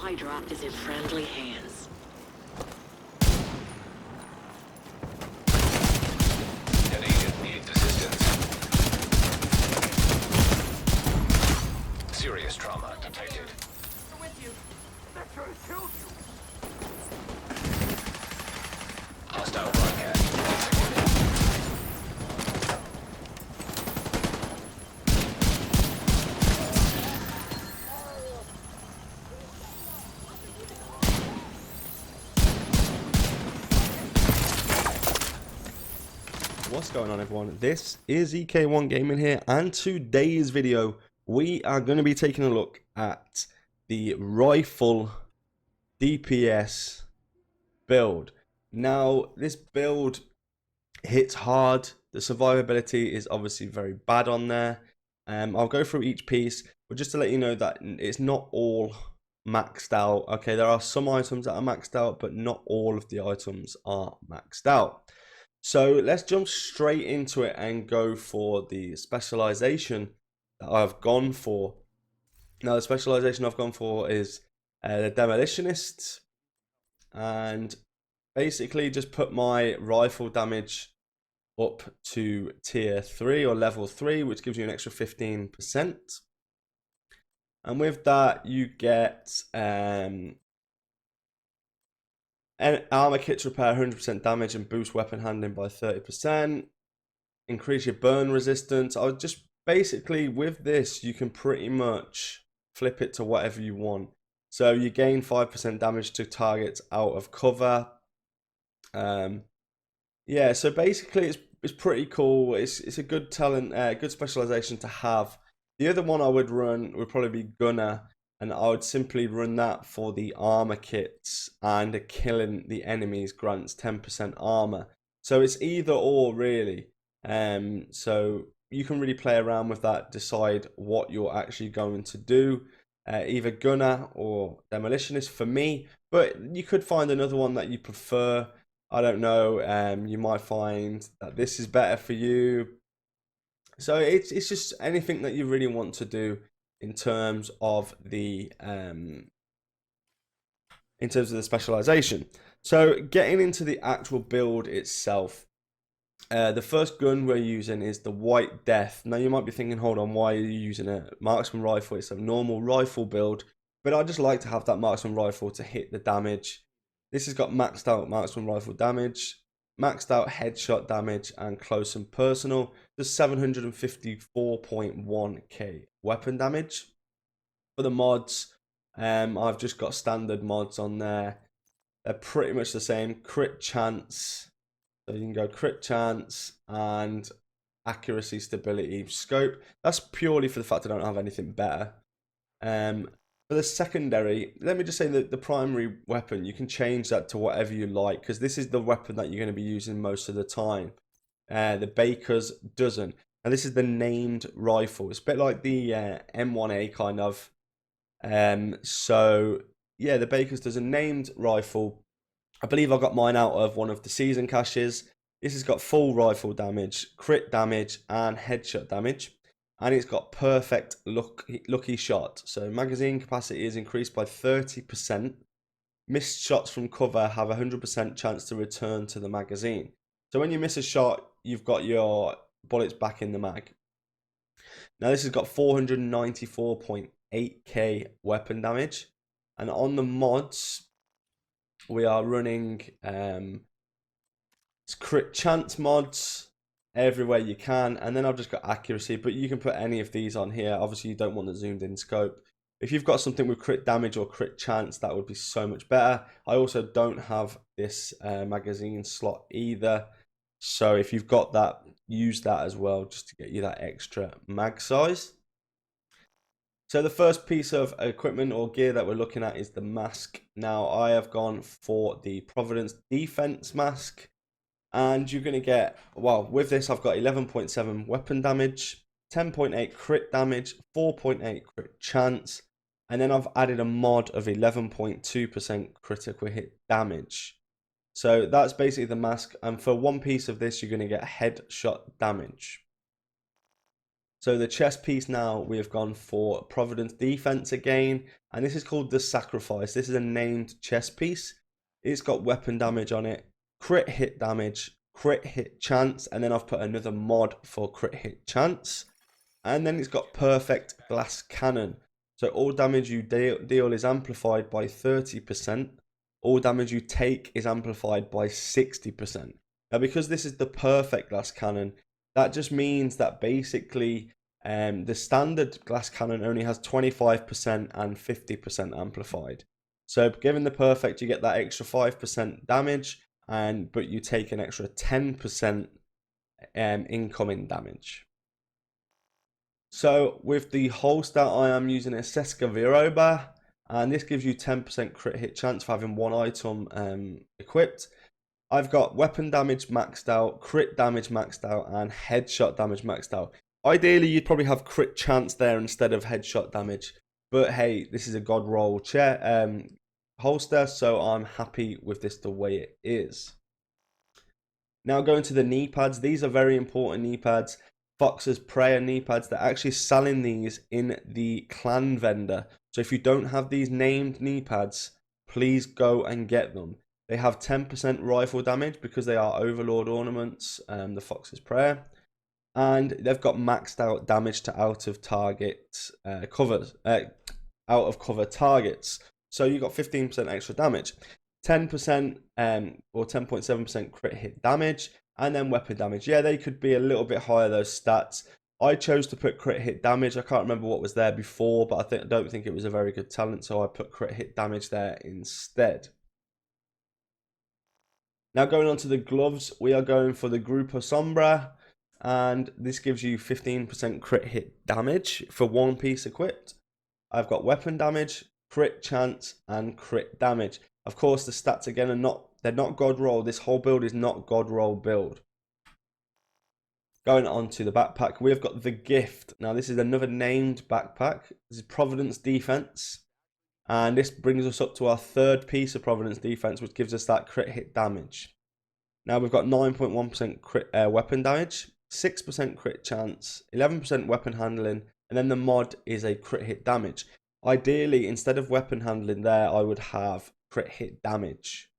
supply drop is in friendly hands. An agent needs assistance. Serious trauma detected. We're with you. They're trying to kill you. Hostile broadcast. What's going on, everyone? This is EK1 Gaming here, and today's video we are going to be taking a look at the rifle DPS build. Now, this build hits hard. The survivability is obviously very bad on there. I'll go through each piece, but just to let you know that it's not all maxed out. Okay, there are some items that are maxed out, but not all of the items are maxed out. So let's jump straight into it and go for the specialization that I've gone for. Now, the specialization I've gone for is the demolitionist, and basically just put my rifle damage up to tier 3 or level 3, which gives you an extra 15%. And with that, you get armor kits repair 100% damage and boost weapon handling by 30%. Increase your burn resistance. I would just basically, with this, you can pretty much flip it to whatever you want. So you gain 5% damage to targets out of cover. Yeah, so basically it's pretty cool. It's a good talent, good specialization to have. The other one I would run would probably be Gunner, and I would simply run that for the armor kits, and killing the enemies grants 10% armor. So it's either or really. So you can really play around with that, decide what you're actually going to do. Either Gunner or Demolitionist for me, but you could find another one that you prefer. I don't know. You might find that this is better for you. So it's just anything that you really want to do in terms of the specialization. So getting into the actual build itself, the first gun we're using is the White Death. Now you might be thinking, hold on, why are you using a marksman rifle? It's a normal rifle build, but I just like to have that marksman rifle to hit the damage. This has got maxed out marksman rifle damage, maxed out headshot damage, and close and personal. There's 754.1k weapon damage. For the mods, I've just got standard mods on there. They're pretty much the same. Crit chance, so you can go crit chance and accuracy, stability, scope. That's purely for the fact I don't have anything better. For the secondary, let me just say that the primary weapon, you can change that to whatever you like, because this is the weapon that you're going to be using most of the time. The Baker's Dozen. And this is the named rifle. It's a bit like the M1A kind of. So yeah, the Baker's Dozen named rifle. I believe I got mine out of one of the season caches. This has got full rifle damage, crit damage, and headshot damage. And it's got perfect lucky shot. So magazine capacity is increased by 30%. Missed shots from cover have a 100% chance to return to the magazine. So when you miss a shot, you've got your bullets back in the mag. Now this has got 494.8k weapon damage. And on the mods, we are running crit chance mods everywhere you can, and then I've just got accuracy, but you can put any of these on here. Obviously you don't want the zoomed in scope. If you've got something with crit damage or crit chance, that would be so much better. I also don't have this magazine slot either, so if you've got that, use that as well, just to get you that extra mag size. So the first piece of equipment or gear that we're looking at is the mask. Now I have gone for the Providence Defense mask. And you're going to get, well, with this, I've got 11.7 weapon damage, 10.8 crit damage, 4.8 crit chance, and then I've added a mod of 11.2% critical hit damage. So that's basically the mask. And for one piece of this, you're going to get headshot damage. So the chest piece now, we've gone for Providence Defense again, and this is called the Sacrifice. This is a named chest piece. It's got weapon damage on it, crit hit damage, crit hit chance, and then I've put another mod for crit hit chance. And then it's got perfect glass cannon. So all damage you deal is amplified by 30%. All damage you take is amplified by 60%. Now, because this is the perfect glass cannon, that just means that basically the standard glass cannon only has 25% and 50% amplified. So given the perfect, you get that extra 5% damage, but you take an extra 10% incoming damage. So with the holster, I am using a Seska Viroba, and this gives you 10% crit hit chance for having one item equipped. I've got weapon damage maxed out, crit damage maxed out, and headshot damage maxed out. Ideally, you'd probably have crit chance there instead of headshot damage. But hey, this is a god roll holster, so I'm happy with this the way it is. Now going to the knee pads. These are very important knee pads. Fox's Prayer knee pads. They're actually selling these in the clan vendor. So if you don't have these named knee pads, please go and get them. They have 10% rifle damage because they are Overlord ornaments, the Fox's Prayer. And they've got maxed out damage to out of cover targets. So you got 15% extra damage. 10% or 10.7% crit hit damage, and then weapon damage. Yeah, they could be a little bit higher, those stats. I chose to put crit hit damage. I can't remember what was there before, but I don't think it was a very good talent, so I put crit hit damage there instead. Now going on to the gloves, we are going for the Grupo Sombra, and this gives you 15% crit hit damage for one piece equipped. I've got weapon damage, crit chance, and crit damage. Of course, the stats again they're not god roll. This whole build is not god roll build. Going on to the backpack, we've got the Gift. Now this is another named backpack. This is Providence Defense. And this brings us up to our third piece of Providence Defense, which gives us that crit hit damage. Now we've got 9.1% crit weapon damage, 6% crit chance, 11% weapon handling, and then the mod is a crit hit damage. Ideally, instead of weapon handling there, I would have crit hit damage.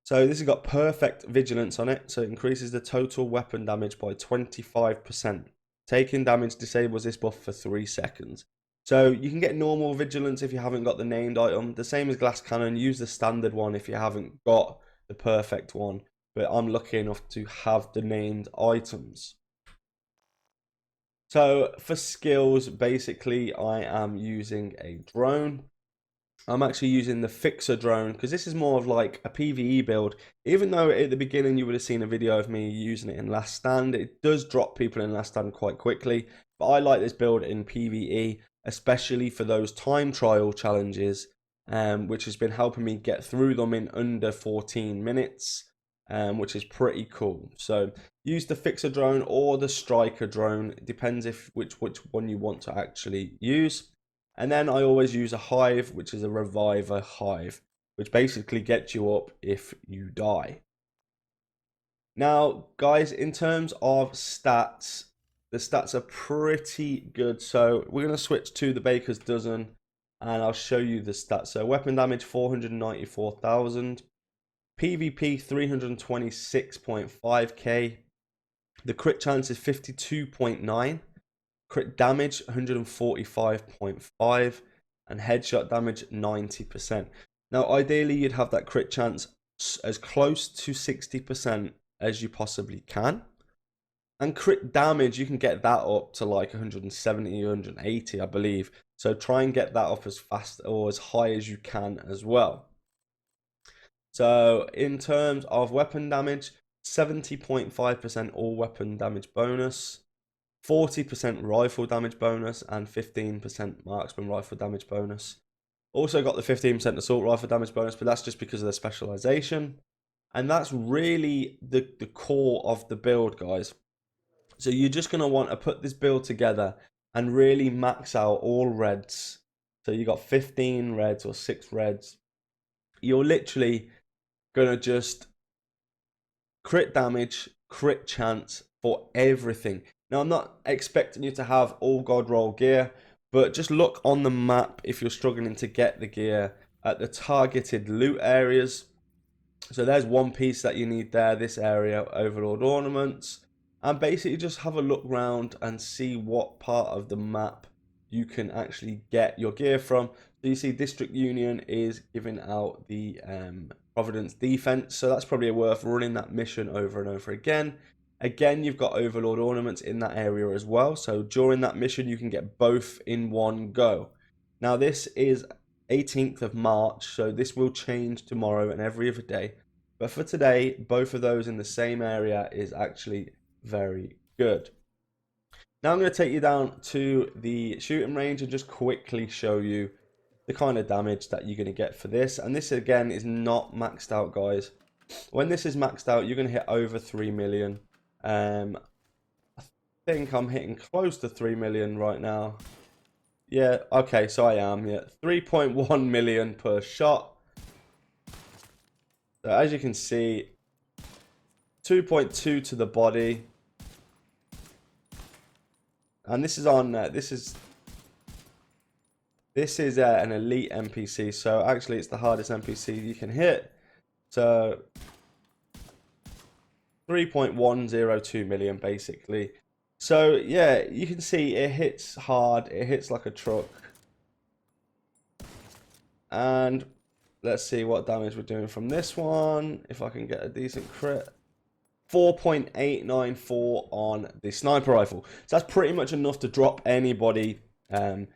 So this has got perfect vigilance on it, so it increases the total weapon damage by 25%. Taking damage disables this buff for 3 seconds. So you can get normal vigilance if you haven't got the named item. The same as glass cannon, use the standard one if you haven't got the perfect one. But I'm lucky enough to have the named items. So for skills, basically I am using a drone. I'm actually using the Fixer drone because this is more of like a PvE build. Even though at the beginning you would have seen a video of me using it in Last Stand, it does drop people in Last Stand quite quickly. But I like this build in PvE, especially for those time trial challenges, which has been helping me get through them in under 14 minutes, which is pretty cool. So use the Fixer drone or the Striker drone. It depends which one you want to actually use. And then I always use a hive, which is a reviver hive, which basically gets you up if you die. Now, guys, in terms of stats, the stats are pretty good. So we're going to switch to the Baker's Dozen, and I'll show you the stats. So weapon damage, 494,000. PvP, 326.5k. The crit chance is 52.9. Crit damage 145.5 and headshot damage 90%. Now ideally you'd have that crit chance as close to 60% as you possibly can. And crit damage, you can get that up to like 170, 180 I believe. So try and get that up as fast or as high as you can as well. So in terms of weapon damage, 70.5% all weapon damage bonus. 40% rifle damage bonus and 15% marksman rifle damage bonus. Also got the 15% assault rifle damage bonus, but that's just because of the specialization. And that's really the core of the build, guys. So you're just going to want to put this build together and really max out all reds. So you got 15 reds or 6 reds. You're literally going to just crit damage, crit chance for everything. Now, I'm not expecting you to have all god roll gear, but just look on the map if you're struggling to get the gear at the targeted loot areas. So there's one piece that you need there, this area, Overlord Ornaments. And basically just have a look round and see what part of the map you can actually get your gear from. So you see District Union is giving out the Providence Defense. So that's probably worth running that mission over and over again. Again, you've got Overlord Ornaments in that area as well. So during that mission, you can get both in one go. Now this is 18th of March, so this will change tomorrow and every other day. But for today, both of those in the same area is actually very good. Now I'm going to take you down to the shooting range and just quickly show you the kind of damage that you're going to get for this. And this again is not maxed out, guys. When this is maxed out, you're going to hit over 3 million. I think I'm hitting close to 3 million right now. Yeah, okay, so I am, yeah. 3.1 million per shot. So as you can see, 2.2 to the body. And this is on, this is an elite NPC, so actually it's the hardest NPC you can hit. So 3.102 million basically. So yeah, you can see it hits hard, it hits like a truck. And let's see what damage we're doing from this one, if I can get a decent crit. 4.894 on the sniper rifle. So that's pretty much enough to drop anybody. In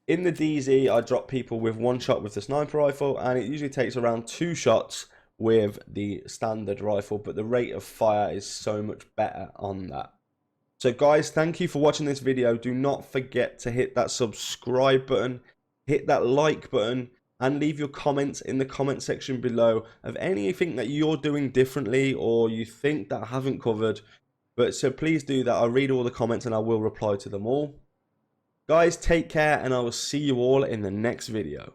the DZ, I drop people with one shot with the sniper rifle, and it usually takes around 2 shots with the standard rifle, but the rate of fire is so much better on that. So guys, thank you for watching this video. Do not forget to hit that subscribe button, hit that like button, and leave your comments in the comment section below of anything that you're doing differently or you think that I haven't covered. But so please do that. I'll read all the comments and I will reply to them all. Guys, take care, and I will see you all in the next video.